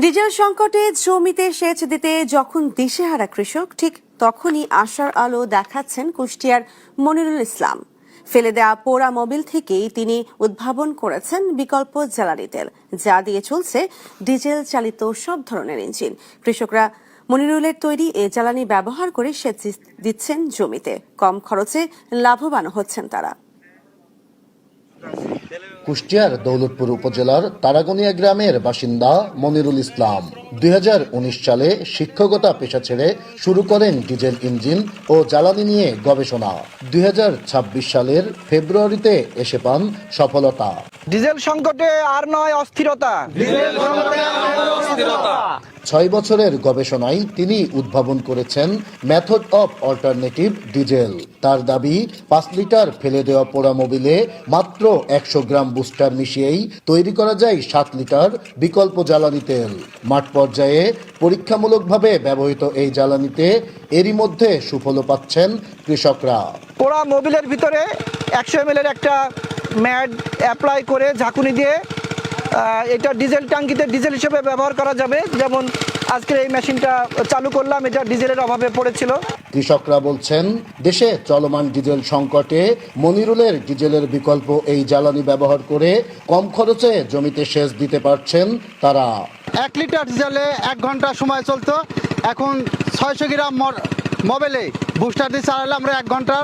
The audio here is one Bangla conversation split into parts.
ডিজেল সংকটে জমিতে সেচ দিতে যখন দিশেহারা কৃষক, ঠিক তখনই আশার আলো দেখাচ্ছেন কুষ্টিয়ার মনিরুল ইসলাম। ফেলে দেওয়া পোড়া মোবিল থেকেই তিনি উদ্ভাবন করেছেন বিকল্প জ্বালানি তেল, যা দিয়ে চলছে ডিজেল চালিত সব ধরনের ইঞ্জিন। কৃষকরা মনিরুলের তৈরি এ জ্বালানি ব্যবহার করে সেচ দিচ্ছেন জমিতে। কম খরচে লাভবান হচ্ছেন তারা। কুষ্টিয়ার দৌলতপুর উপজেলার তারাগনিয়া গ্রামের বাসিন্দা মনিরুল ইসলাম 2019 সালে শিক্ষকতা পেশা ছেড়ে শুরু করেন ডিজেল ইঞ্জিন ও জ্বালানি নিয়ে গবেষণা। 2026 সালের ফেব্রুয়ারিতে এসে পান সফলতা। ডিজেল সংকটে আর নয় অস্থিরতা। 6 বছরের গবেষণায় তিনি উদ্ভাবন করেছেন মেথড অফ অল্টারনেটিভ ডিজেল। তার দাবি 5 লিটার ফেলে দেওয়া পোড়া মোবিলে মাত্র 100 গ্রাম বুস্টার মিশিয়েই তৈরি করা যায় 7 লিটার বিকল্প জ্বালানি তেল। মাঠ পর্যায়ে পরীক্ষামূলকভাবে ব্যবহৃত এই জ্বালানিতে এরই মধ্যে সুফল পাচ্ছেন কৃষকরা। পোড়া মোবিলের ভিতরে 100 ml এর একটা ম্যাড অ্যাপ্লাই করে ঝাঁকুনি দিয়ে এটা ডিজেল ট্যাঙ্কিতে ডিজেল হিসেবে ব্যবহার করা যাবে। যেমন আজকে এই মেশিনটা চালু করলাম, এটা ডিজেলের অভাবে পড়েছিল। কৃষকরা বলছেন, দেশে চলমান ডিজেল সংকটে মনিরুলের ডিজেলের বিকল্প এই জ্বালানি ব্যবহার করে কম খরচে জমিতে সেচ দিতে পারছেন তারা। 1 লিটার ডিজেলে 1 ঘন্টা সময় চলতো, এখন 600 গ্রাম মোবিলে বুস্টার দিয়ে চালালে আমরা 1 ঘন্টা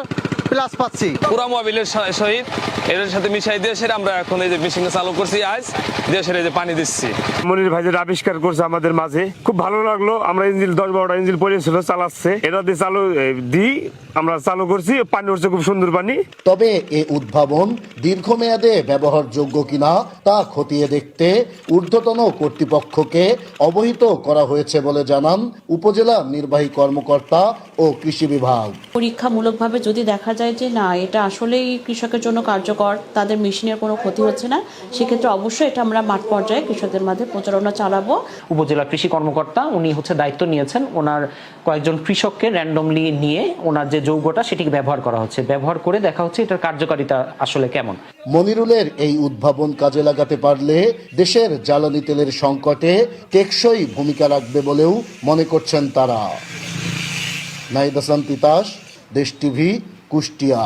প্লাস পাচ্ছি। পুরা মোবিলের সহিত এদের সাথে মিশাই দিয়ে সেটা আমরা এখন এই যে মেশিনটা চালু করছি, আজ দিয়ে সেটা যে পানি দিচ্ছি। মনির ভাই যেটা আবিষ্কার করছে আমাদের মাঝে খুব ভালো লাগলো। আমরা ইঞ্জিন 10-12টা ইঞ্জিন পড়েছিল, চালাচ্ছে, এটা দিয়ে চালু দিই আমরা চালু করছি, পানি উঠছে খুব সুন্দর পানি। তবে এই উদ্ভাবন দীর্ঘমেয়াদে ব্যবহারযোগ্য কিনা তা খতিয়ে দেখতে ঊর্ধ্বতন কর্তৃপক্ষকে অবহিত করা হয়েছে বলে জানান উপজেলা নির্বাহী কর্মকর্তা ও কৃষি বিভাগ। পরীক্ষামূলকভাবে যদি দেখা যায় যে না, এটা আসলেই কৃষকের জন্য কার্যকর, তাদের মেশিনের কোনো ক্ষতি হচ্ছে না, সেক্ষেত্রে অবশ্যই এটা আমরা মাঠ পর্যায়ে কৃষকদের মাঝে প্রচারণা চালাবো। উপজেলা কৃষি কর্মকর্তা উনি দায়িত্ব নিয়েছেন, ওনার কয়েকজন কৃষককে র্যান্ডমলি নিয়ে ওনার যে যৌগটা সেটিকে ব্যবহার করা হচ্ছে, ব্যবহার করে দেখা হচ্ছে এটার কার্যকারিতা আসলে কেমন। মনিরুলের এই উদ্ভাবন কাজে লাগাতে পারলে দেশের জ্বালানি তেলের সংকটে টেকসই ভূমিকা রাখবে বলেও মনে করছেন তারা। নাহিদ হাসান তিতাস, দেশ টিভি, কুষ্টিয়া।